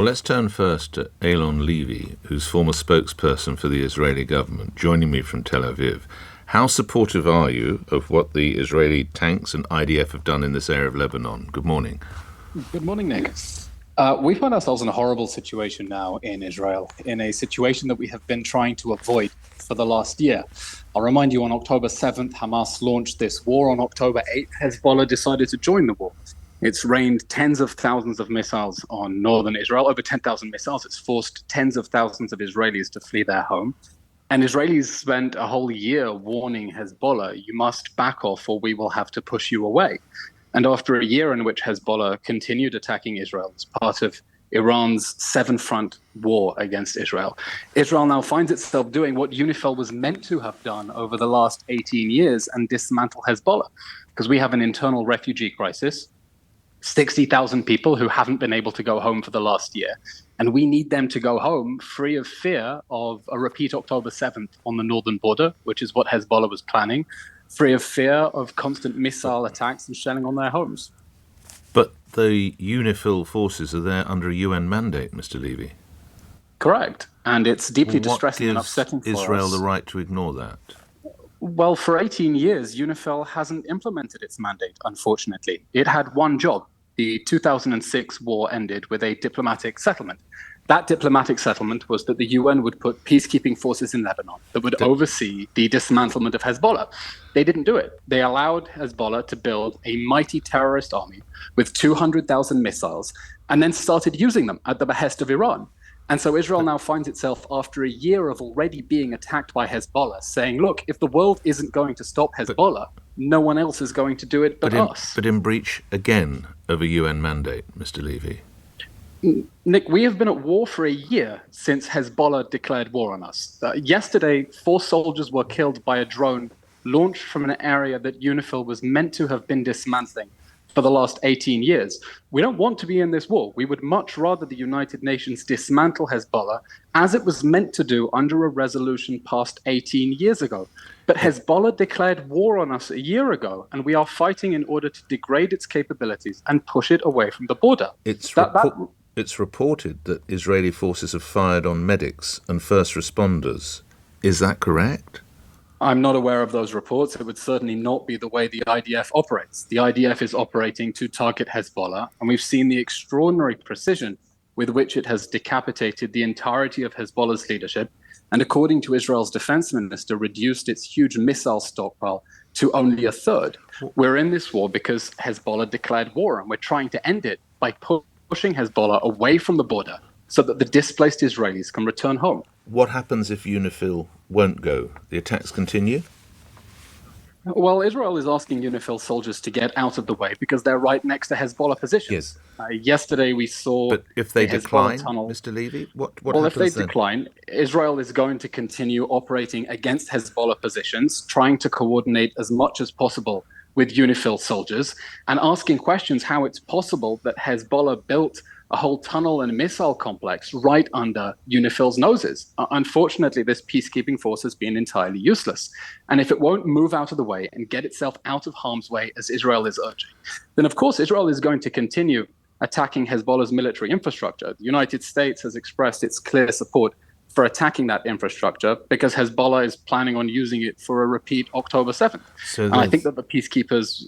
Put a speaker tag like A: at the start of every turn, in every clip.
A: Well, let's turn first to Eylon Levy, who's former spokesperson for the Israeli government, joining me from Tel Aviv. How supportive are you of what the Israeli tanks and IDF have done in this area of Lebanon? Good morning.
B: Good morning, Nick. We find ourselves in a horrible situation now in Israel, in a situation that we have been trying to avoid for the last year. I'll remind you, on October 7th, Hamas launched this war. On October 8th, Hezbollah decided to join the war. It's rained tens of thousands of missiles on northern Israel, over 10,000 missiles. It's forced tens of thousands of Israelis to flee their home. And Israelis spent a whole year warning Hezbollah, you must back off or we will have to push you away. And after a year in which Hezbollah continued attacking Israel as part of Iran's seven-front war against Israel, Israel now finds itself doing what UNIFIL was meant to have done over the last 18 years and dismantle Hezbollah. Because we have an internal refugee crisis, 60,000 people who haven't been able to go home for the last year. And we need them to go home free of fear of a repeat October 7th on the northern border, which is what Hezbollah was planning, free of fear of constant missile attacks and shelling on their homes.
A: But the UNIFIL forces are there under a UN mandate, Mr. Levy.
B: Correct. And it's deeply distressing and upsetting for
A: Israel
B: us.
A: the right to ignore that?
B: Well, for 18 years, UNIFIL hasn't implemented its mandate, unfortunately. It had one job. The 2006 war ended with a diplomatic settlement. That diplomatic settlement was that the UN would put peacekeeping forces in Lebanon that would oversee the dismantlement of Hezbollah. They didn't do it. They allowed Hezbollah to build a mighty terrorist army with 200,000 missiles and then started using them at the behest of Iran. And so Israel now finds itself, after a year of already being attacked by Hezbollah, saying, look, if the world isn't going to stop Hezbollah, no one else is going to do it but us.
A: But in breach, again, of a UN mandate, Mr. Levy.
B: Nick, we have been at war for a year since Hezbollah declared war on us. Yesterday, 4 soldiers were killed by a drone launched from an area that UNIFIL was meant to have been dismantling for the last 18 years. We don't want to be in this war. We would much rather the United Nations dismantle Hezbollah, as it was meant to do under a resolution passed 18 years ago. But Hezbollah declared war on us a year ago, and we are fighting in order to degrade its capabilities and push it away from the border.
A: It's reported that Israeli forces have fired on medics and first responders. Is that correct?
B: I'm not aware of those reports. It would certainly not be the way the IDF operates. The IDF is operating to target Hezbollah, and we've seen the extraordinary precision with which it has decapitated the entirety of Hezbollah's leadership, and according to Israel's defense minister, reduced its huge missile stockpile to only a third. We're in this war because Hezbollah declared war, and we're trying to end it by pushing Hezbollah away from the border so that the displaced Israelis can return home.
A: What happens if UNIFIL won't go? The attacks continue?
B: Well, Israel is asking UNIFIL soldiers to get out of the way because they're right next to Hezbollah positions.
A: Yes.
B: Yesterday we saw.
A: But if they decline,
B: tunnel.
A: Mr. Levy, what
B: well,
A: happens then?
B: If they decline, Israel is going to continue operating against Hezbollah positions, trying to coordinate as much as possible with UNIFIL soldiers, and asking questions how it's possible that Hezbollah built a whole tunnel and missile complex right under UNIFIL's noses. Unfortunately, this peacekeeping force has been entirely useless. And if it won't move out of the way and get itself out of harm's way, as Israel is urging, then of course Israel is going to continue attacking Hezbollah's military infrastructure. The United States has expressed its clear support for attacking that infrastructure because Hezbollah is planning on using it for a repeat October 7th. And I think that the peacekeepers,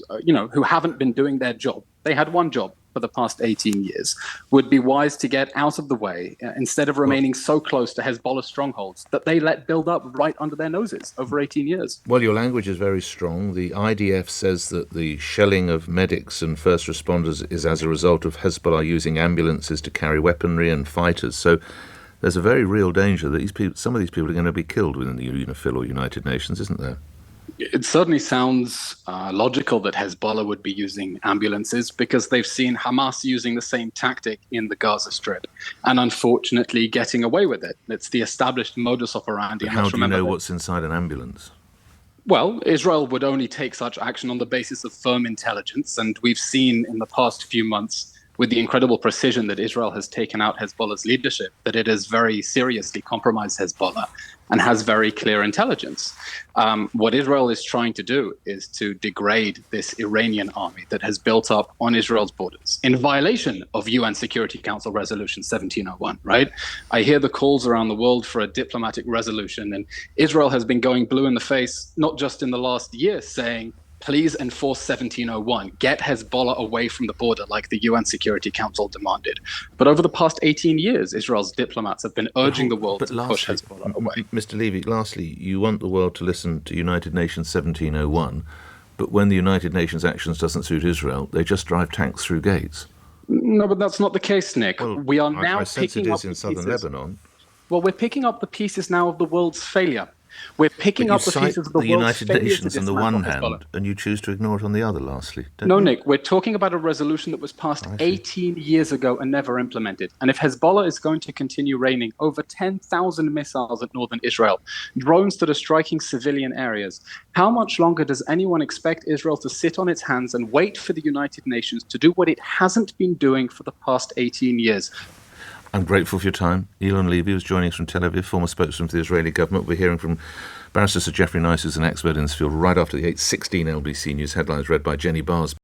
B: who haven't been doing their job, they had one job for the past 18 years, would be wise to get out of the way instead of remaining so close to Hezbollah strongholds that they let build up right under their noses over 18 years.
A: Well, your language is very strong. The IDF says that the shelling of medics and first responders is as a result of Hezbollah using ambulances to carry weaponry and fighters. So there's a very real danger that some of these people are going to be killed within the UNIFIL or United Nations, isn't there?
B: It certainly sounds logical that Hezbollah would be using ambulances because they've seen Hamas using the same tactic in the Gaza Strip and unfortunately getting away with it. It's the established modus operandi.
A: But how do you know what's inside an ambulance?
B: Well, Israel would only take such action on the basis of firm intelligence, and we've seen in the past few months with the incredible precision that Israel has taken out Hezbollah's leadership, that it has very seriously compromised Hezbollah and has very clear intelligence. What Israel is trying to do is to degrade this Iranian army that has built up on Israel's borders in violation of UN Security Council Resolution 1701, right? I hear the calls around the world for a diplomatic resolution, and Israel has been going blue in the face, not just in the last year, saying, please enforce 1701, get Hezbollah away from the border like the UN Security Council demanded. But over the past 18 years, Israel's diplomats have been urging the world to push Hezbollah away.
A: Mr. Levy, lastly, you want the world to listen to United Nations 1701, but when the United Nations actions doesn't suit Israel, they just drive tanks through gates.
B: No, but that's not the case, Nick.
A: Well,
B: we are now
A: I sense
B: picking
A: it
B: up
A: is in
B: the
A: southern
B: pieces.
A: Lebanon.
B: Well, we're picking up the pieces now of the world's failure. We're picking up the pieces of the world's
A: United
B: failure
A: Nations
B: to
A: on the
B: dismantle
A: one hand,
B: Hezbollah.
A: and you choose to ignore it on the other, lastly.
B: No, Nick, we're talking about a resolution that was passed 18 years ago and never implemented. And if Hezbollah is going to continue raining over 10,000 missiles at northern Israel, drones that are striking civilian areas, how much longer does anyone expect Israel to sit on its hands and wait for the United Nations to do what it hasn't been doing for the past 18 years?
A: I'm grateful for your time. Eylon Levy was joining us from Tel Aviv, former spokesman for the Israeli government. We're hearing from Barrister Sir Geoffrey Nice, who's an expert in this field, right after the 8:16 LBC News headlines read by Jenny Bars.